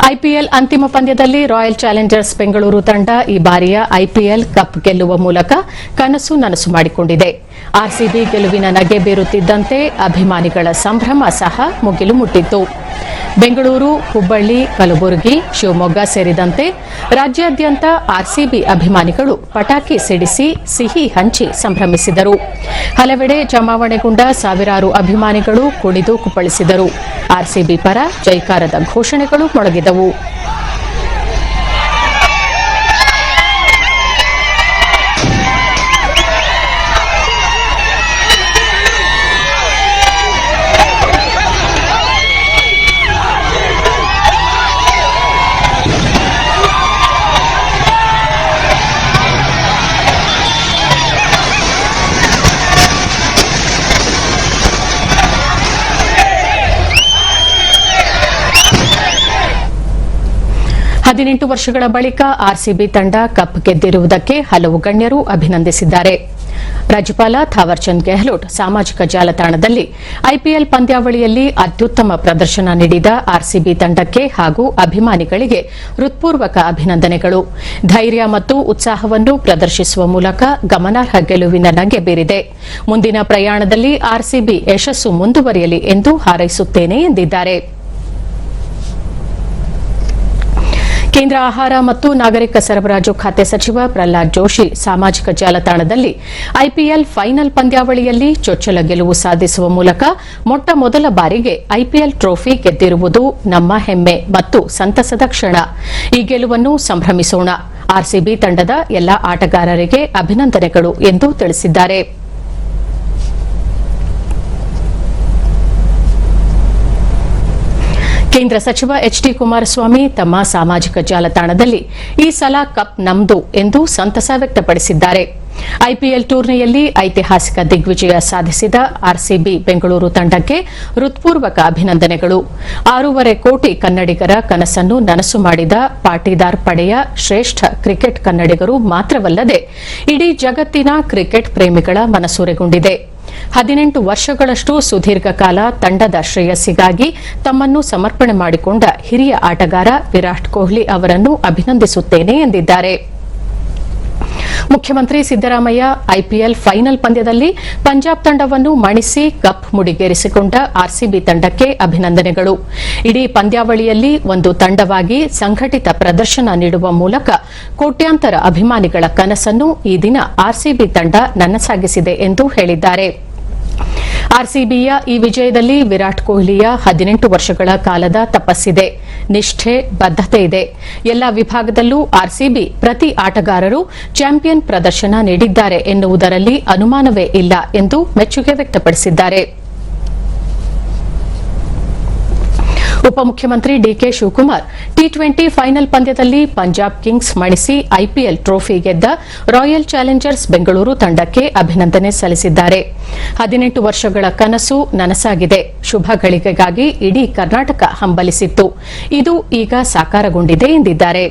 IPL ಅಂತಿಮ ಪಂದ್ಯದಲ್ಲಿ royal Challengers Bengaluru ತಂಡ ಈ ಬಾರಿಯ ಐಪಿಎಲ್ ಕಪ್ ಗೆಲ್ಲುವ ಮೂಲಕ ಕನಸು ನನಸು ಮಾಡಿಕೊಂಡಿದೆ. ಆರ್ಸಿಬಿ ಗೆಲುವಿನ ನಗೆ ಬೀರುತ್ತಿದ್ದಂತೆ ಅಭಿಮಾನಿಗಳ ಸಂಭ್ರಮ ಸಹ ಮುಗಿಲು ಮುಟ್ಟಿತ್ತು. ಬೆಂಗಳೂರು, ಹುಬ್ಬಳ್ಳಿ, ಕಲಬುರಗಿ, ಶಿವಮೊಗ್ಗ ಸೇರಿದಂತೆ ರಾಜ್ಯಾದ್ಯಂತ ಆರ್ಸಿಬಿ ಅಭಿಮಾನಿಗಳು ಪಟಾಕಿ ಸಿಡಿಸಿ ಸಿಹಿ ಹಂಚಿ ಸಂಭ್ರಮಿಸಿದರು. ಹಲವೆಡೆ ಜಮಾವಣೆಗೊಂಡ ಸಾವಿರಾರು ಅಭಿಮಾನಿಗಳು ಕುಣಿದು ಕುಪ್ಪಳಿಸಿದರು. ಆರ್ಸಿಬಿ ಪರ ಜೈಕಾರದ ಘೋಷಣೆಗಳು ಮೊಳಗಿದವು. ಹದಿನೆಂಟು ವರ್ಷಗಳ ಬಳಿಕ ಆರ್ಸಿಬಿ ತಂಡ ಕಪ್ ಗೆದ್ದಿರುವುದಕ್ಕೆ ಹಲವು ಗಣ್ಯರು ಅಭಿನಂದಿಸಿದ್ದಾರೆ. ರಾಜ್ಯಪಾಲ ಥಾವರ್ಚಂದ್ ಗೆಹ್ಲೋಟ್ ಸಾಮಾಜಿಕ ಜಾಲತಾಣದಲ್ಲಿ ಐಪಿಎಲ್ ಪಂದ್ಯಾವಳಿಯಲ್ಲಿ ಅತ್ಯುತ್ತಮ ಪ್ರದರ್ಶನ ನೀಡಿದ ಆರ್ಸಿಬಿ ತಂಡಕ್ಕೆ ಹಾಗೂ ಅಭಿಮಾನಿಗಳಿಗೆ ಹೃತ್ಪೂರ್ವಕ ಅಭಿನಂದನೆಗಳು. ಧೈರ್ಯ ಮತ್ತು ಉತ್ಸಾಹವನ್ನು ಪ್ರದರ್ಶಿಸುವ ಮೂಲಕ ಗಮನಾರ್ಹ ಗೆಲುವಿನ ನಗೆ ಬೀರಿದೆ. ಮುಂದಿನ ಪ್ರಯಾಣದಲ್ಲಿ ಆರ್ಸಿಬಿ ಯಶಸ್ಸು ಮುಂದುವರಿಯಲಿ ಎಂದು ಹಾರೈಸುತ್ತೇನೆ ಎಂದಿದ್ದಾರೆ. ಕೇಂದ್ರ ಆಹಾರ ಮತ್ತು ನಾಗರಿಕ ಸರಬರಾಜು ಖಾತೆ ಸಚಿವ ಪ್ರಹ್ಲಾದ್ ಜೋಶಿ ಸಾಮಾಜಿಕ ಜಾಲತಾಣದಲ್ಲಿ ಐಪಿಎಲ್ ಫೈನಲ್ ಪಂದ್ಯಾವಳಿಯಲ್ಲಿ ಚೊಚ್ಚಲ ಗೆಲುವು ಸಾಧಿಸುವ ಮೂಲಕ ಮೊಟ್ಟ ಮೊದಲ ಬಾರಿಗೆ ಐಪಿಎಲ್ ಟ್ರೋಫಿ ಗೆದ್ದಿರುವುದು ನಮ್ಮ ಹೆಮ್ಮೆ ಮತ್ತು ಸಂತಸದ ಕ್ಷಣ. ಈ ಗೆಲುವನ್ನು ಸಂಭ್ರಮಿಸೋಣ. ಆರ್ಸಿಬಿ ತಂಡದ ಎಲ್ಲಾ ಆಟಗಾರರಿಗೆ ಅಭಿನಂದನೆಗಳು ಎಂದು ತಿಳಿಸಿದ್ದಾರೆ. ಕೇಂದ್ರ ಸಚಿವ ಎಚ್ಡಿ ಕುಮಾರಸ್ವಾಮಿ ತಮ್ಮ ಸಾಮಾಜಿಕ ಜಾಲತಾಣದಲ್ಲಿ ಈ ಸಲ ಕಪ್ ನಮ್ದು ಎಂದು ಸಂತಸ ವ್ಯಕ್ತಪಡಿಸಿದ್ದಾರೆ. ಐಪಿಎಲ್ ಟೂರ್ನಿಯಲ್ಲಿ ಐತಿಹಾಸಿಕ ದಿಗ್ವಿಜಯ ಸಾಧಿಸಿದ ಆರ್ಸಿಬಿ ಬೆಂಗಳೂರು ತಂಡಕ್ಕೆ ಹೃತ್ಪೂರ್ವಕ ಅಭಿನಂದನೆಗಳು. 6.5 ಕೋಟಿ ಕನ್ನಡಿಗರ ಕನಸನ್ನು ನನಸು ಮಾಡಿದ ಪಾಟೀದಾರ್ ಪಡೆಯ ಶ್ರೇಷ್ಠ ಕ್ರಿಕೆಟ್ ಕನ್ನಡಿಗರು ಮಾತ್ರವಲ್ಲದೆ ಇಡೀ ಜಗತ್ತಿನ ಕ್ರಿಕೆಟ್ ಪ್ರೇಮಿಗಳ ಮನಸೂರೆಗೊಂಡಿದೆ. 18 ವರ್ಷಗಳಷ್ಟು ಸುದೀರ್ಘ ಕಾಲ ತಂಡದ ಶ್ರೇಯಸ್ಸಿಗಾಗಿ ತಮ್ಮನ್ನು ಸಮರ್ಪಣೆ ಮಾಡಿಕೊಂಡ ಹಿರಿಯ ಆಟಗಾರ ವಿರಾಟ್ ಕೊಹ್ಲಿ ಅವರನ್ನು ಅಭಿನಂದಿಸುತ್ತೇನೆ ಎಂದಿದ್ದಾರೆ. ಮುಖ್ಯಮಂತ್ರಿ ಸಿದ್ದರಾಮಯ್ಯ ಐಪಿಎಲ್ ಫೈನಲ್ ಪಂದ್ಯದಲ್ಲಿ ಪಂಜಾಬ್ ತಂಡವನ್ನು ಮಣಿಸಿ ಕಪ್ ಮುಡಿಗೇರಿಸಿಕೊಂಡ ಆರ್ಸಿಬಿ ತಂಡಕ್ಕೆ ಅಭಿನಂದನೆಗಳು. ಇಡೀ ಪಂದ್ಯಾವಳಿಯಲ್ಲಿ ಒಂದು ತಂಡವಾಗಿ ಸಂಘಟಿತ ಪ್ರದರ್ಶನ ನೀಡುವ ಮೂಲಕ ಕೋಟ್ಯಾಂತರ ಅಭಿಮಾನಿಗಳ ಕನಸನ್ನು ಈ ದಿನ ಆರ್ಸಿಬಿ ತಂಡ ನನಸಾಗಿಸಿದೆ ಎಂದು ಹೇಳಿದ್ದಾರೆ. ಆರ್ಸಿಬಿಯ ಈ ವಿಜಯದಲ್ಲಿ ವಿರಾಟ್ ಕೊಹ್ಲಿಯ 18 ವರ್ಷಗಳ ಕಾಲದ ತಪಸ್ಸಿದೆ, ನಿಷ್ಠೆ, ಬದ್ಧತೆ ಇದೆ. ಎಲ್ಲಾ ವಿಭಾಗದಲ್ಲೂ ಆರ್ಸಿಬಿ ಪ್ರತಿ ಆಟಗಾರರು ಚಾಂಪಿಯನ್ ಪ್ರದರ್ಶನ ನೀಡಿದ್ದಾರೆ ಎನ್ನುವುದರಲ್ಲಿ ಅನುಮಾನವೇ ಇಲ್ಲ ಎಂದು ಮೆಚ್ಚುಗೆ ವ್ಯಕ್ತಪಡಿಸಿದ್ದಾರೆ. ಉಪಮುಖ್ಯಮಂತ್ರಿ ಡಿಕೆ ಶಿವಕುಮಾರ್ ಟಿ20 ಫೈನಲ್ ಪಂದ್ಯದಲ್ಲಿ ಪಂಜಾಬ್ ಕಿಂಗ್ಸ್ ಮಣಿಸಿ ಐಪಿಎಲ್ ಟ್ರೋಫಿ ಗೆದ್ದ ರಾಯಲ್ ಚಾಲೆಂಜರ್ಸ್ ಬೆಂಗಳೂರು ತಂಡಕ್ಕೆ ಅಭಿನಂದನೆ ಸಲ್ಲಿಸಿದ್ದಾರೆ. 18 ವರ್ಷಗಳ ಕನಸು ನನಸಾಗಿದೆ. ಶುಭ ಗಳಿಗೆಗಾಗಿ ಇಡೀ ಕರ್ನಾಟಕ ಹಂಬಲಿಸಿತ್ತು. ಇದು ಈಗ ಸಾಕಾರಗೊಂಡಿದೆ ಎಂದಿದ್ದಾರೆ.